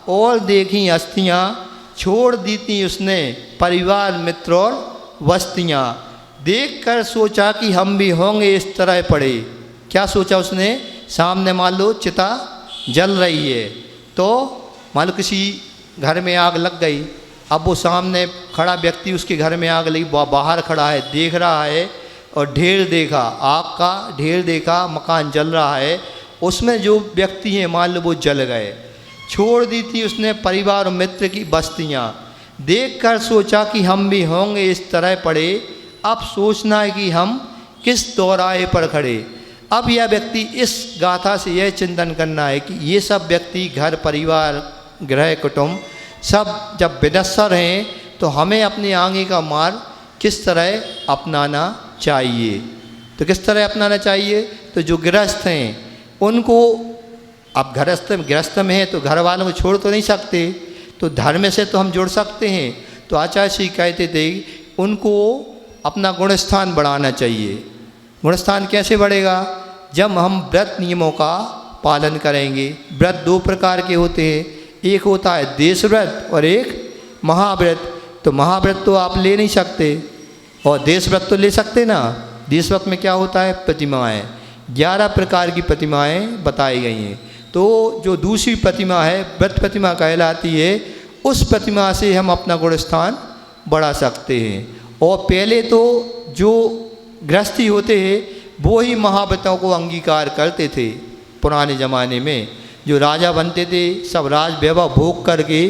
और देखी अस्थियाँ, छोड़ दी थी उसने परिवार मित्र और वस्तियाँ। देख कर सोचा कि हम भी होंगे इस तरह पड़े। क्या सोचा उसने, सामने मान लो चिता जल रही है, तो मान लो किसी घर में आग लग गई, अब वो सामने खड़ा व्यक्ति उसके घर में आग लगी, बाहर खड़ा है, देख रहा है और ढेर देखा, आग का ढेर देखा, मकान जल रहा है, उसमें जो व्यक्ति हैं मान लो वो जल गए। छोड़ दी थी उसने परिवार और मित्र की बस्तियाँ, देख कर सोचा कि हम भी होंगे इस तरह पड़े। अब सोचना है कि हम किस दौराहे पर खड़े। अब यह व्यक्ति इस गाथा से यह चिंतन करना है कि ये सब व्यक्ति घर परिवार गृह कुटुंब सब जब विनश्वर हैं तो हमें अपने आगे का मार्ग किस तरह अपनाना चाहिए। तो किस तरह अपनाना चाहिए, तो जो गृहस्थ हैं उनको, अब गृहस्थ में है तो घर वालों को छोड़ तो नहीं सकते, तो धर्म से तो हम जुड़ सकते हैं। तो आचार्य श्री कहते थे उनको अपना गुणस्थान बढ़ाना चाहिए। गुणस्थान कैसे बढ़ेगा, जब हम व्रत नियमों का पालन करेंगे। व्रत दो प्रकार के होते हैं, एक होता है देश व्रत और एक महाव्रत। तो महाव्रत तो आप ले नहीं सकते और देश व्रत तो ले सकते ना। देश व्रत में क्या होता है, प्रतिमाएँ, 11 प्रकार की प्रतिमाएँ बताई गई हैं। तो जो दूसरी प्रतिमा है व्रत प्रतिमा कहलाती है, उस प्रतिमा से हम अपना गुणस्थान बढ़ा सकते हैं। और पहले तो जो गृहस्थी होते हैं वो ही महाव्रतों को अंगीकार करते थे। पुराने ज़माने में जो राजा बनते थे सब राज वैभव भोग करके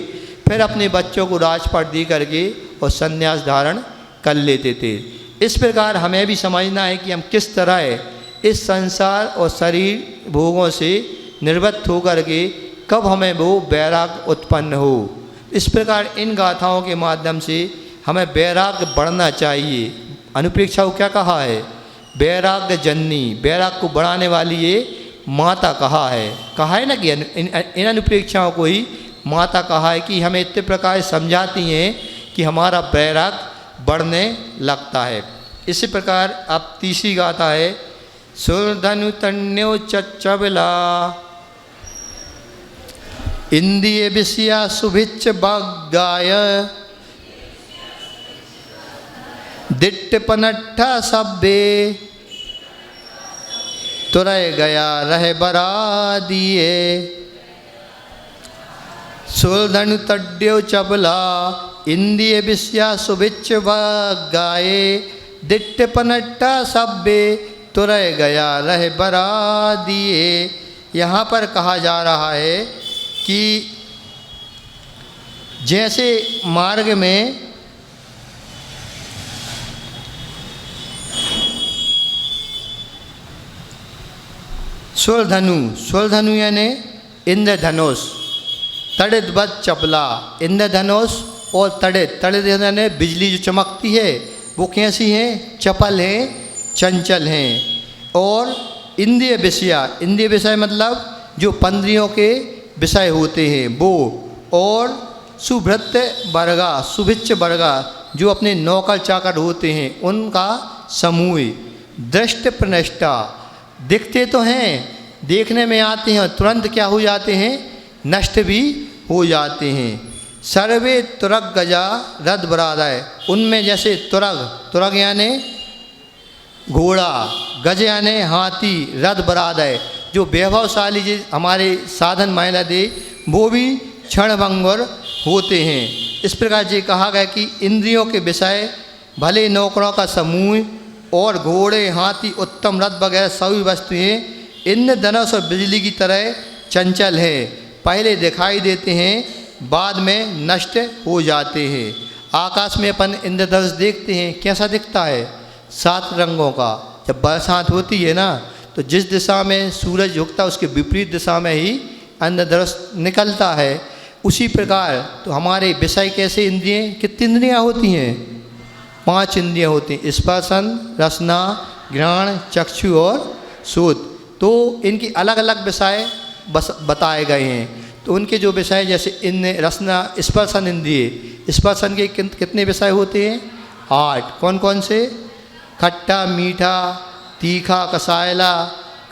फिर अपने बच्चों को राजपाट दे करके और संन्यास धारण कर लेते थे। इस प्रकार हमें भी समझना है कि हम किस तरह इस संसार और शरीर भोगों से निर्वृत्त होकर के कब हमें वो वैराग्य उत्पन्न हो। इस प्रकार इन गाथाओं के माध्यम से हमें वैराग्य बढ़ना चाहिए। अनुप्रेक्षा को क्या कहा है, वैराग्य जननी, वैराग्य को बढ़ाने वाली ये माता कहा है ना कि इन अनुप्रेक्षाओं को ही माता कहा है कि हमें इतने प्रकार समझाती हैं कि हमारा बैराग बढ़ने लगता है। इसी प्रकार अब तीसरी गाथा है, सुरधनु तन्यो चबला इंद्रिय विषया सुभिच्च बागाय दिट्ट पनट्ठा सब्बे तुरय गया रहे बरा दिए। सुरधनु तड्यो चबला इंद्रिय विषया सुभिच्च बागाए दिट्ट पनट्ठा सब्बे तुरय गया रहे बरा दिए। यहाँ पर कहा जा रहा है कि जैसे मार्ग में स्वरधनु यानी इंद्रधनुष, तड़ित चपला, इंद्रधनुष और तड़ित यानी बिजली जो चमकती है वो कैसी है, चपल है, चंचल हैं। और इंद्रिय विषय मतलब जो पंद्रियों के विषय होते हैं वो। और सुभृत्य वर्गा, सुभिच्च वर्गा जो अपने नौकर चाकर होते हैं उनका समूह। दृष्ट प्रनष्टा दिखते तो हैं, देखने में आते हैं और तुरंत क्या हो जाते हैं, नष्ट भी हो जाते हैं। सर्वे तुरग गजा रथ बरादाय, उनमें जैसे तुरग यानी घोड़ा, गज यानी हाथी, रथ बरादाय जो वैभवशाली जी हमारे साधन मायना दे वो भी क्षणभंगुर होते हैं। इस प्रकार ये कहा गया कि इंद्रियों के विषय भले नौकरों का समूह और घोड़े, हाथी, उत्तम रथ वगैरह सभी वस्तुएं इंद्रधनुष और बिजली की तरह चंचल है, पहले दिखाई देते हैं बाद में नष्ट हो जाते हैं। आकाश में अपन इंद्रधनुष देखते हैं, कैसा दिखता है, 7 रंगों का। जब बरसात होती है ना तो जिस दिशा में सूरज झुकता है उसके विपरीत दिशा में ही इंद्रधनुष निकलता है। उसी प्रकार तो हमारे विषय कैसे इंद्रियाँ, कितनी इंद्रियाँ होती हैं, 5 इंद्रियाँ होती हैं, स्पर्शन, रसना, घ्राण, चक्षु और सोत। तो इनकी अलग अलग विषय बताए गए हैं। तो उनके जो विषय जैसे इन रसना, स्पर्शन इंद्रिय, स्पर्शन के कितने विषय होते हैं, 8। कौन कौन से, खट्टा, मीठा, तीखा, कसायला,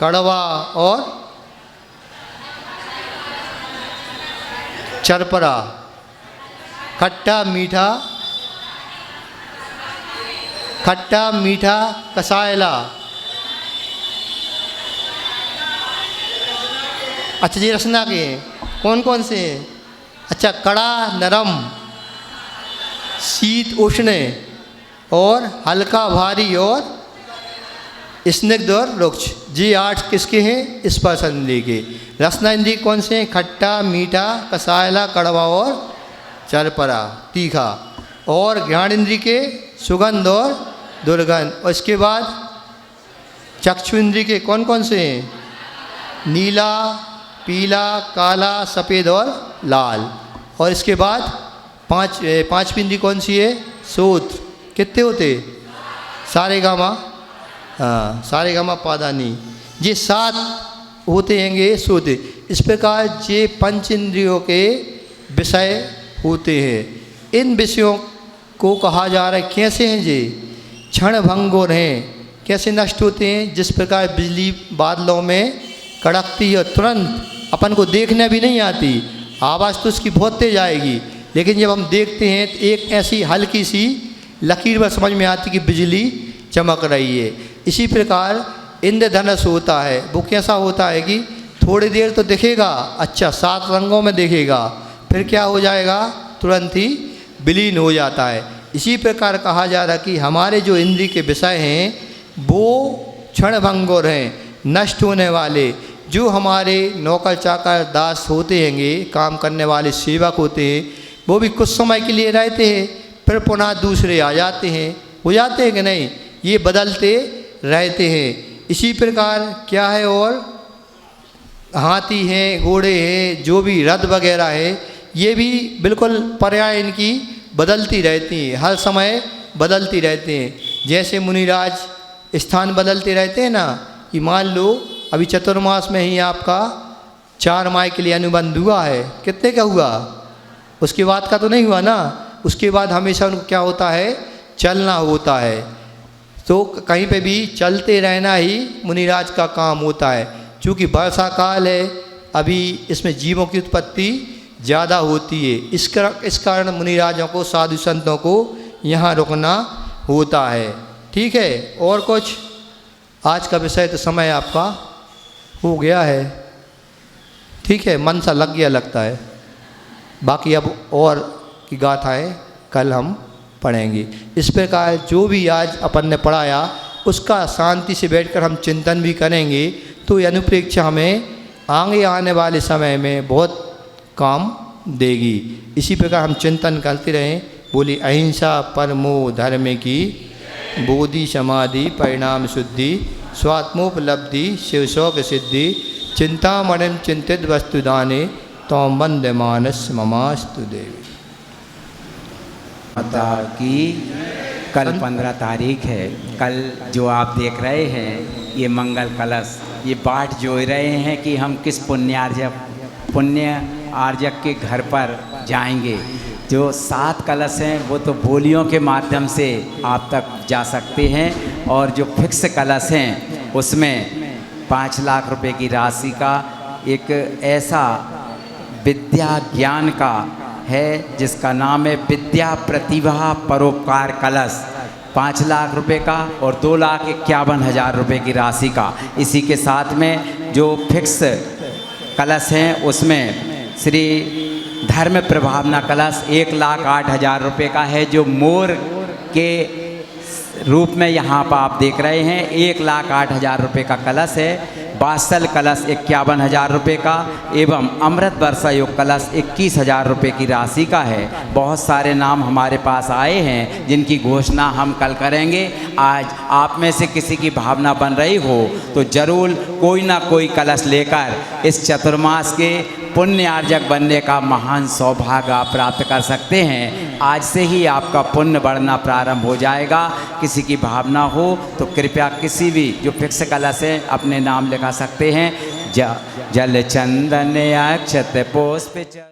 कड़वा और चरपरा। खट्टा मीठा कसायला। अच्छा जी, रसना के कौन कौन से हैं, अच्छा कड़ा नरम, शीत उष्ण और हल्का भारी और स्निग्ध और रुक्ष। जी 8 किसके हैं, स्पर्श इंद्रिय के। रसना इंद्रिय कौन से हैं, खट्टा, मीठा, कसायला, कड़वा और चरपरा, तीखा। और घ्राण इंद्रिय के सुगंध और दुर्गंध। और इसके बाद चक्षु इंद्रिय के कौन कौन से हैं, नीला, पीला, काला, सफ़ेद और लाल। और इसके बाद पांचवी इंद्रिय कौन सी है, सोत। कितने होते, सारेगामा, हाँ सारेगामा पादानी, ये 7 होते हैंगे सोते। इस प्रकार ये 5 इंद्रियों के विषय होते हैं। इन विषयों को कहा जा रहा है कैसे हैं, ये क्षणभंगुर हैं, कैसे नष्ट होते हैं। जिस प्रकार बिजली बादलों में कड़कती है और तुरंत अपन को देखने भी नहीं आती, आवाज़ तो उसकी बहुत तेज आएगी, लेकिन जब हम देखते हैं तो एक ऐसी हल्की सी लकीर पर समझ में आती कि बिजली चमक रही है। इसी प्रकार इंद्रधनुष होता है, वो कैसा होता है कि थोड़ी देर तो दिखेगा, अच्छा 7 रंगों में दिखेगा, फिर क्या हो जाएगा, तुरंत ही विलीन हो जाता है। इसी प्रकार कहा जा रहा है कि हमारे जो इंद्रिय के विषय हैं वो क्षणभंगुर हैं, नष्ट होने वाले। जो हमारे नौकर चाकर दास होते हैंगे, काम करने वाले सेवक होते हैं, वो भी कुछ समय के लिए रहते हैं, फिर पुनः दूसरे आ जाते हैं, हो जाते हैं कि नहीं, ये बदलते रहते हैं। इसी प्रकार क्या है, और हाथी हैं, घोड़े हैं, जो भी रथ वगैरह है, ये भी बिल्कुल पर्याय इनकी बदलती रहती हैं, हर समय बदलती रहते हैं। जैसे मुनिराज स्थान बदलते रहते हैं ना, कि मान लो अभी चतुर्मास में ही आपका 4 माह के लिए अनुबंध हुआ है। कितने का हुआ? उसके बाद का तो नहीं हुआ ना। उसके बाद हमेशा उनको क्या होता है? चलना होता है। तो कहीं पे भी चलते रहना ही मुनिराज का काम होता है। चूँकि वर्षा काल है, अभी इसमें जीवों की उत्पत्ति ज़्यादा होती है। इस कारण मुनिराजों को, साधु संतों को यहाँ रुकना होता है। ठीक है, और कुछ? आज का विषय तो समय आपका हो गया है। ठीक है, मन सा लग गया लगता है। बाकी अब और की गाथाएँ कल हम पढ़ेंगे। इस प्रकार जो भी आज अपन ने पढ़ाया उसका शांति से बैठकर हम चिंतन भी करेंगे तो ये अनुप्रेक्षा हमें आगे आने वाले समय में बहुत काम देगी। इसी प्रकार हम चिंतन करते रहें। बोली अहिंसा परमो धर्म की, बोधि समाधि परिणाम शुद्धि, स्वात्मोपलब्धि शिव शौक सिद्धि, चिंतामणिं चिंतित वस्तुदाने तौं वंदे मानस ममास्तु देवी। माता की कल 15 तारीख है। कल जो आप देख रहे हैं ये मंगल कलश, ये बाट जोड़ रहे हैं कि हम किस पुण्य आर्जक के घर पर जाएंगे। जो 7 कलश हैं वो तो बोलियों के माध्यम से आप तक जा सकते हैं, और जो फिक्स कलश हैं उसमें 5 लाख रुपए की राशि का एक ऐसा विद्या ज्ञान का है जिसका नाम है विद्या प्रतिभा परोपकार कलश, 5 लाख रुपए का और 2,51,000 रुपए की राशि का। इसी के साथ में जो फिक्स कलश हैं उसमें श्री धर्म प्रभावना कलश 1,08,000 रुपए का है, जो मोर के रूप में यहाँ पर आप देख रहे हैं। 1,08,000 रुपए का कलश है। वात्सल कलश 51,000 रुपये का एवं अमृत वर्षा योग कलश 21,000 रुपये की राशि का है। बहुत सारे नाम हमारे पास आए हैं जिनकी घोषणा हम कल करेंगे। आज आप में से किसी की भावना बन रही हो तो जरूर कोई ना कोई कलश लेकर इस चतुर्मास के पुण्य आर्जक बनने का महान सौभाग्य आप प्राप्त कर सकते हैं। आज से ही आपका पुण्य बढ़ना प्रारंभ हो जाएगा। किसी की भावना हो तो कृपया किसी भी जो फिक्स कलश है अपने नाम लिखा सकते हैं। जल चंदन अक्षत पुष्प